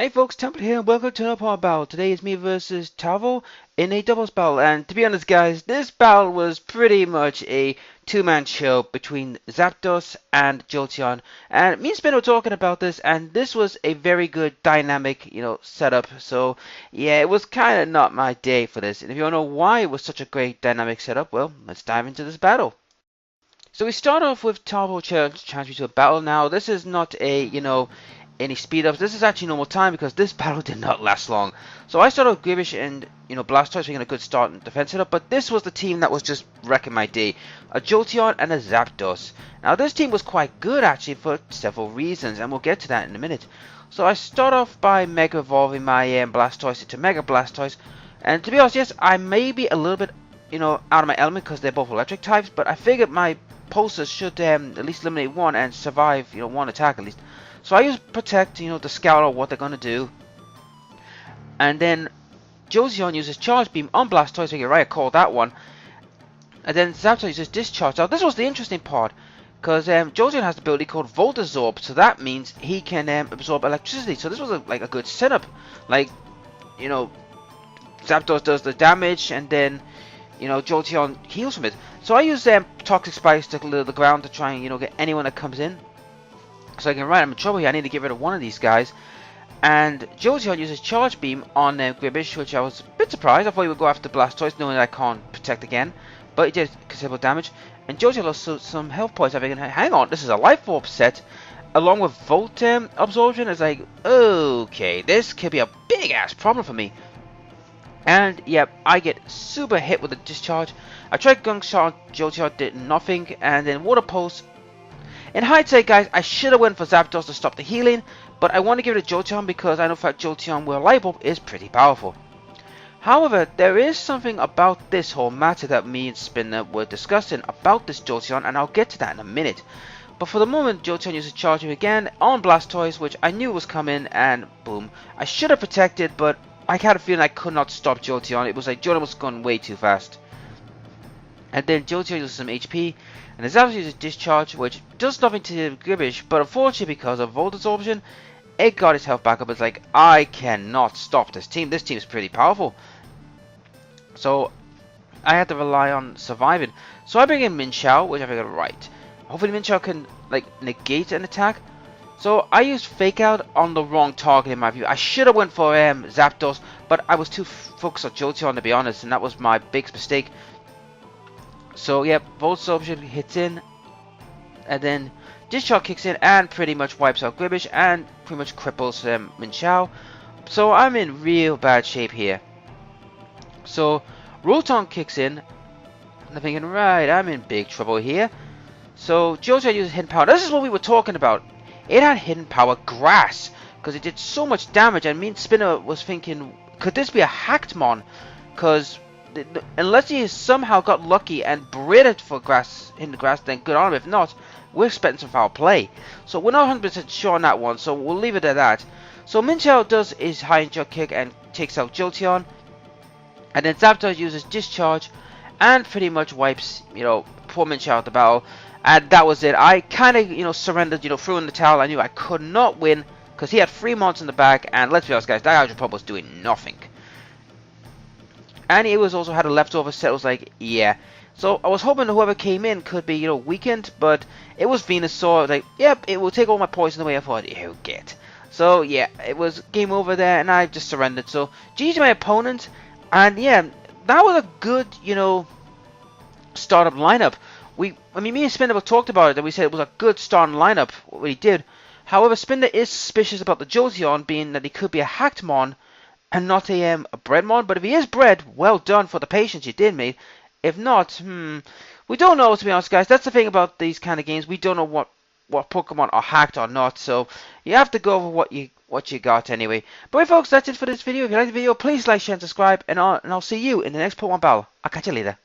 Hey folks, Temple here, and welcome to another part of battle. Today is me versus Tavo in a doubles battle, and to be honest guys, this battle was pretty much a two-man show between Zapdos and Jolteon, and me and Spin were talking about this, and this was a very good dynamic, setup, so yeah, it was kind of not my day for this, and if you want to know why it was such a great dynamic setup, well, let's dive into this battle. So we start off with Tavo challenge me to a battle. Now, this is not a, any speed ups. This is actually normal time because this battle did not last long. So I started with Gribish and Blastoise making a good start and defense setup, but this was the team that was just wrecking my day. A Jolteon and a Zapdos. Now this team was quite good actually for several reasons, and we'll get to that in a minute. So I start off by Mega Evolving my Blastoise into Mega Blastoise, and to be honest, yes, I may be a little bit out of my element because they're both electric types, but I figured my pulses should at least eliminate one and survive one attack at least. So I use Protect, to scout out what they're going to do. And then Jolteon uses Charge Beam on Blastoise, so you right, I called that one. And then Zapdos uses Discharge. Now this was the interesting part, because Jolteon has the ability called Volt Absorb, so that means he can absorb electricity. So this was a good setup. Like, Zapdos does the damage, and then Jolteon heals from it. So I use Toxic Spikes to clear the ground to try and get anyone that comes in. So I can, right, I'm in trouble here, I need to get rid of one of these guys. And Jolteon uses Charge Beam on Gribish, which I was a bit surprised. I thought he would go after Blastoise, knowing that I can't protect again. But he did considerable damage. And Jolteon lost some health points. I think, hang on, this is a Life Orb set. Along with Volt Absorption, it's like, okay, this could be a big ass problem for me. And yep, I get super hit with the Discharge. I tried Gunk Shot, Jolteon did nothing, and then Water Pulse. In hindsight, guys, I should have went for Zapdos to stop the healing, but I want to give it to Jolteon because I know for Jolteon with Life Orb is pretty powerful. However, there is something about this whole matter that me and Spinner were discussing about this Jolteon, and I'll get to that in a minute. But for the moment, Jolteon uses Charge Beam again on Blastoise, which I knew was coming, and boom. I should have protected, but I had a feeling I could not stop Jolteon. It was like Jolteon was going way too fast. And then Jolteon uses some HP, and the Zapdos uses Discharge, which does nothing to Gribish, but unfortunately because of Volt Absorption, it got its health back up. It's like, I cannot stop this team. This team is pretty powerful. So I had to rely on surviving. So I bring in Minchao, which I figured, right, hopefully Minchao can negate an attack. So I used Fake Out on the wrong target in my view. I should have went for Zapdos, but I was too focused on Jolteon to be honest, and that was my biggest mistake. So yeah, Volt Absorption hits in, and then Discharge kicks in and pretty much wipes out Gribish and pretty much cripples Minchao. So I'm in real bad shape here. So Rotom kicks in, and I'm thinking, right, I'm in big trouble here. So Jolteon uses Hidden Power. This is what we were talking about. It had Hidden Power Grass, because it did so much damage, and me and Spinner was thinking, could this be a hacked mon? Because unless he somehow got lucky and bred it for grass in the grass, then good on him. If not, we're expecting some foul play. So we're not 100% sure on that one, so we'll leave it at that. So Minchao does his high jump kick and takes out Jolteon, and then Zapdos uses Discharge and pretty much wipes, poor Minchao out the battle. And that was it. I kind of, surrendered, threw in the towel. I knew I could not win because he had 3 months in the back, and let's be honest, guys, that Hydro Pump was doing nothing. And he also had a leftover set. I was like, yeah. So I was hoping whoever came in could be, weakened, but it was Venusaur. Like, yep, it will take all my poison away. I thought, you get. So yeah, it was game over there, and I just surrendered. So GG to my opponent, and yeah, that was a good, startup lineup. Me and Spinner talked about it, and we said it was a good starting lineup. What he did. However, Spinner is suspicious about the Jolteon, being that he could be a hacked mon and not a bred mon. But if he is bred, well done for the patience you did, mate. If not, we don't know, to be honest, guys. That's the thing about these kind of games. We don't know what Pokemon are hacked or not. So you have to go over what you got anyway. But anyway, folks, that's it for this video. If you like the video, please like, share, and subscribe. And I'll see you in the next Pokemon battle. I'll catch you later.